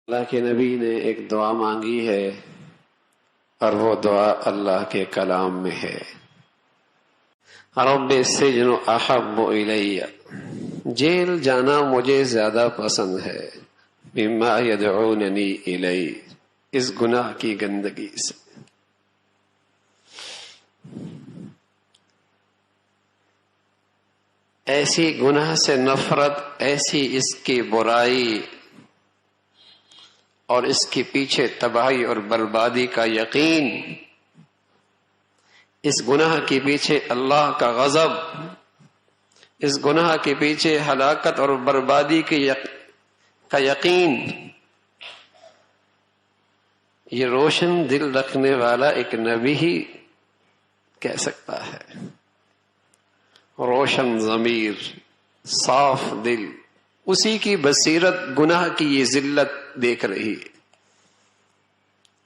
اللہ کے نبی نے ایک دعا مانگی ہے اور وہ دعا اللہ کے کلام میں ہے۔ رب السجن احب الی، جیل جانا مجھے زیادہ پسند ہے، مما یدعوننی الی، اس گناہ کی گندگی سے۔ ایسی گناہ سے نفرت، ایسی اس کی برائی اور اس کے پیچھے تباہی اور بربادی کا یقین، اس گناہ کے پیچھے اللہ کا غضب، اس گناہ کے پیچھے ہلاکت اور بربادی کا یقین، یہ روشن دل رکھنے والا ایک نبی ہی کہہ سکتا ہے۔ روشن ضمیر، صاف دل، اسی کی بصیرت گناہ کی یہ ذلت دیکھ رہی ہے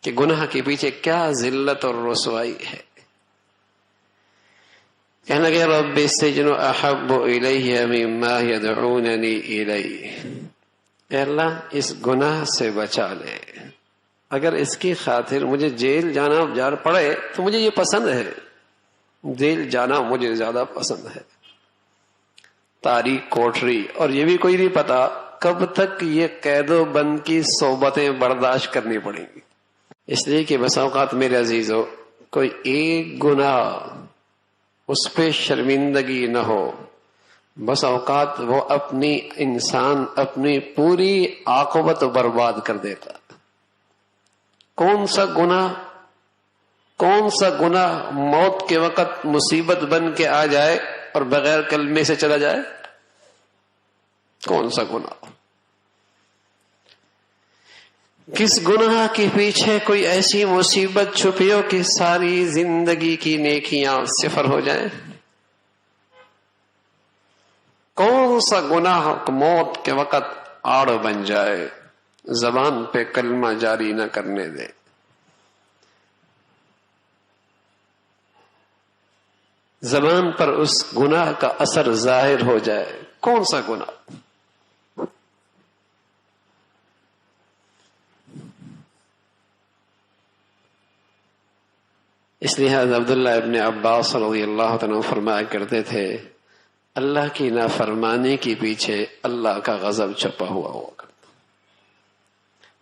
کہ گناہ کے پیچھے کیا ذلت اور رسوائی ہے۔ کہنے لگے رب السجن احب الی مما یدعوننی الی، اے اللہ اس گناہ سے بچا لے، اگر اس کی خاطر مجھے جیل جانا جار پڑے تو مجھے یہ پسند ہے، جیل جانا مجھے زیادہ پسند ہے۔ تاریک کوٹری، اور یہ بھی کوئی نہیں پتا کب تک یہ قید و بند کی صحبتیں برداشت کرنی پڑیں گی۔ اس لیے کہ بس اوقات میرے عزیزو، کوئی ایک گناہ اس پہ شرمندگی نہ ہو، بس اوقات وہ انسان اپنی پوری عاقبت برباد کر دیتا۔ کون سا گناہ موت کے وقت مصیبت بن کے آ جائے اور بغیر کلمے سے چلا جائے؟ کون سا گناہ؟ کس گناہ کے پیچھے کوئی ایسی مصیبت چھپی ہو کہ ساری زندگی کی نیکیاں صفر ہو جائیں؟ کون سا گناہ موت کے وقت آڑ بن جائے، زبان پہ کلمہ جاری نہ کرنے دے؟ زبان پر اس گناہ کا اثر ظاہر ہو جائے، کون سا گناہ؟ اس لیے حضرت عبداللہ ابن عباس رضی اللہ عنہ فرمایا کرتے تھے، اللہ کی نافرمانی کے پیچھے اللہ کا غضب چھپا ہوا کرتا۔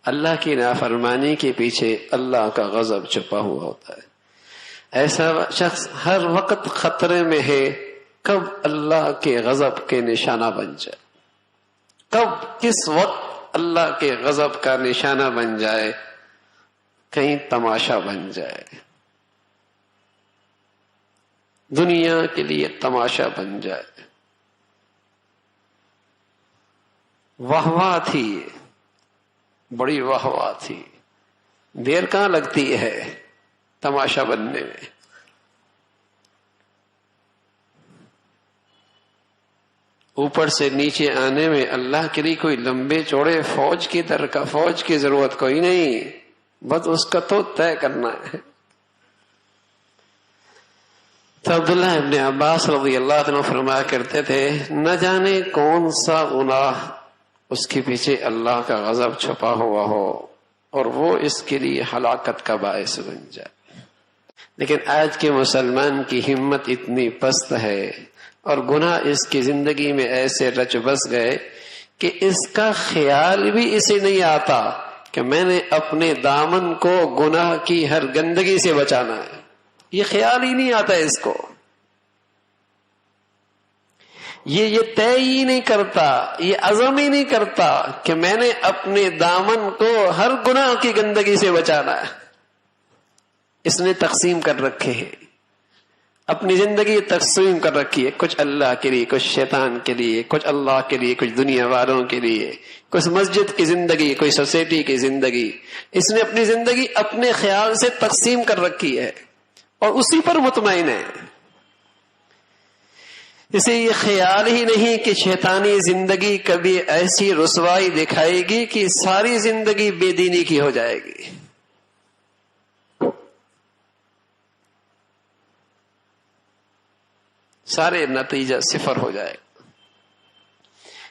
اللہ کی نافرمانی کے پیچھے اللہ کا غضب چھپا ہوا ہوتا ہے۔ ایسا شخص ہر وقت خطرے میں ہے کب اللہ کے غضب کے نشانہ بن جائے، کس وقت اللہ کے غضب کا نشانہ بن جائے، کہیں تماشا بن جائے، دنیا کے لیے تماشا بن جائے۔ واہ تھی، بڑی واہ تھی، دیر کہاں لگتی ہے تماشا بننے میں۔ اوپر سے نیچے آنے میں اللہ کے لیے کوئی لمبے چوڑے فوج کی ضرورت کوئی نہیں، بس اس کا تو طے کرنا ہے۔ تو عبداللہ ابن عباس رضی اللہ عنہ فرمایا کرتے تھے، نہ جانے کون سا گناہ اس کے پیچھے اللہ کا غضب چھپا ہوا ہو اور وہ اس کے لیے ہلاکت کا باعث بن جائے۔ لیکن آج کے مسلمان کی ہمت اتنی پست ہے اور گناہ اس کی زندگی میں ایسے رچ بس گئے کہ اس کا خیال بھی اسے نہیں آتا کہ میں نے اپنے دامن کو گناہ کی ہر گندگی سے بچانا ہے۔ یہ خیال ہی نہیں آتا اس کو، یہ طے ہی نہیں کرتا، یہ عزم ہی نہیں کرتا کہ میں نے اپنے دامن کو ہر گناہ کی گندگی سے بچانا ہے۔ اس نے تقسیم کر رکھے ہیں، اپنی زندگی تقسیم کر رکھی ہے، کچھ اللہ کے لیے، کچھ شیطان کے لیے، کچھ اللہ کے لیے، کچھ دنیا والوں کے لیے، کچھ مسجد کی زندگی، کوئی سوسائٹی کی زندگی۔ اس نے اپنی زندگی اپنے خیال سے تقسیم کر رکھی ہے اور اسی پر مطمئن ہے۔ اسے یہ خیال ہی نہیں کہ شیطانی زندگی کبھی ایسی رسوائی دکھائے گی کہ ساری زندگی بے دینی کی ہو جائے گی۔ سارے نتیجہ صفر ہو جائے گا،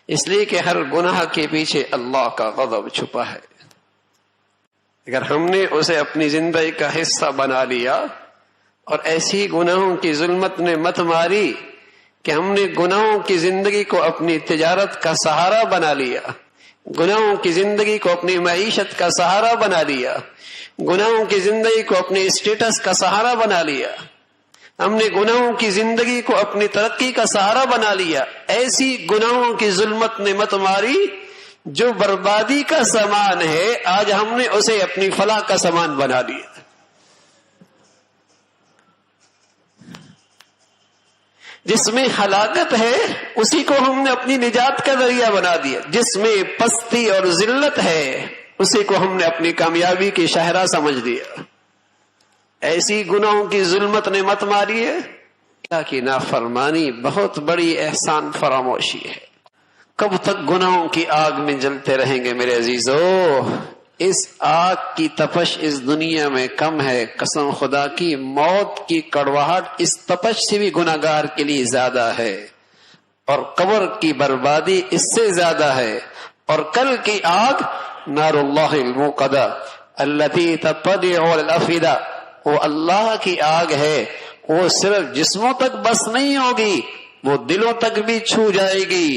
اس لیے کہ ہر گناہ کے پیچھے اللہ کا غضب چھپا ہے۔ اگر ہم نے اسے اپنی زندگی کا حصہ بنا لیا اور ایسی گناہوں کی ظلمت نے مت ماری کہ ہم نے گناہوں کی زندگی کو اپنی تجارت کا سہارا بنا لیا، گناہوں کی زندگی کو اپنی معیشت کا سہارا بنا لیا، گناہوں کی زندگی کو اپنے اسٹیٹس کا سہارا بنا لیا، ہم نے گناہوں کی زندگی کو اپنی ترقی کا سہارا بنا لیا، ایسی گناہوں کی ظلمت نے مت ماری جو بربادی کا سامان ہے، آج ہم نے اسے اپنی فلاح کا سامان بنا لیا۔ جس میں ہلاکت ہے اسی کو ہم نے اپنی نجات کا ذریعہ بنا دیا، جس میں پستی اور ذلت ہے اسی کو ہم نے اپنی کامیابی کی شاہراہ سمجھ دیا۔ ایسی گناہوں کی ظلمت نے مت ماری ہے، اللہ کی نافرمانی بہت بڑی احسان فراموشی ہے۔ کب تک گناہوں کی آگ میں جلتے رہیں گے میرے عزیزو؟ اس آگ کی تپش اس دنیا میں کم ہے، قسم خدا کی موت کی کڑواہٹ اس تپش سے بھی گناہگار کے لیے زیادہ ہے، اور قبر کی بربادی اس سے زیادہ ہے، اور کل کی آگ نار اللہ الموقدہ التي تطلع على الافئدہ، وہ اللہ کی آگ ہے، وہ صرف جسموں تک بس نہیں ہوگی، وہ دلوں تک بھی چھو جائے گی،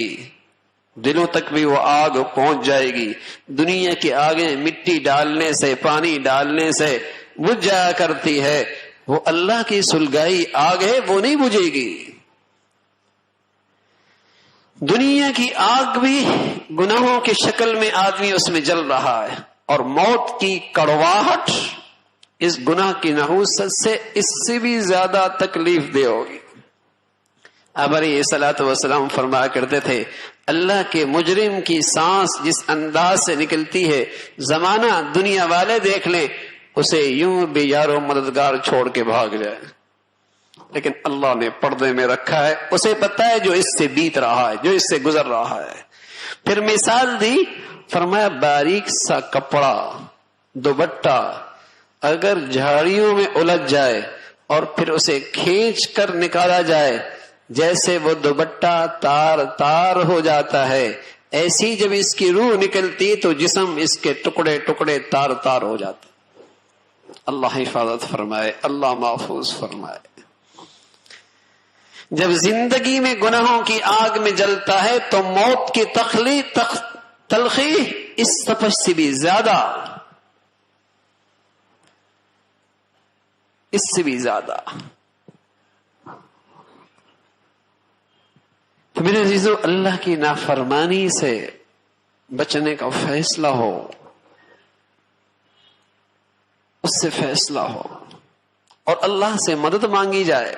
دلوں تک بھی وہ آگ پہنچ جائے گی۔ دنیا کی آگیں مٹی ڈالنے سے، پانی ڈالنے سے بجھ جایا کرتی ہے، وہ اللہ کی سلگائی آگ ہے، وہ نہیں بجھے گی۔ دنیا کی آگ بھی گناہوں کی شکل میں آدمی اس میں جل رہا ہے، اور موت کی کڑواہٹ اس گناہ کی نحوست سے اس سے بھی زیادہ تکلیف دہ ہوگی۔ اب علیہ الصلوۃ والسلام فرمایا کرتے تھے، اللہ کے مجرم کی سانس جس انداز سے نکلتی ہے، زمانہ دنیا والے دیکھ لیں اسے یوں بھی یارو مددگار چھوڑ کے بھاگ جائے، لیکن اللہ نے پردے میں رکھا ہے، اسے پتہ ہے جو اس سے بیت رہا ہے، جو اس سے گزر رہا ہے۔ پھر مثال دی، فرمایا باریک سا کپڑا، دوپٹہ اگر جھاڑیوں میں الجھ جائے اور پھر اسے کھینچ کر نکالا جائے، جیسے وہ دوپٹہ تار تار ہو جاتا ہے، ایسی جب اس کی روح نکلتی تو جسم اس کے ٹکڑے ٹکڑے تار تار ہو جاتا۔ اللہ حفاظت فرمائے، اللہ محفوظ فرمائے۔ جب زندگی میں گناہوں کی آگ میں جلتا ہے تو موت کی تلخی اس تپش سے بھی زیادہ، اس سے بھی زیادہ۔ تو میرے عزیزو، اللہ کی نافرمانی سے بچنے کا فیصلہ ہو، اس سے فیصلہ ہو، اور اللہ سے مدد مانگی جائے۔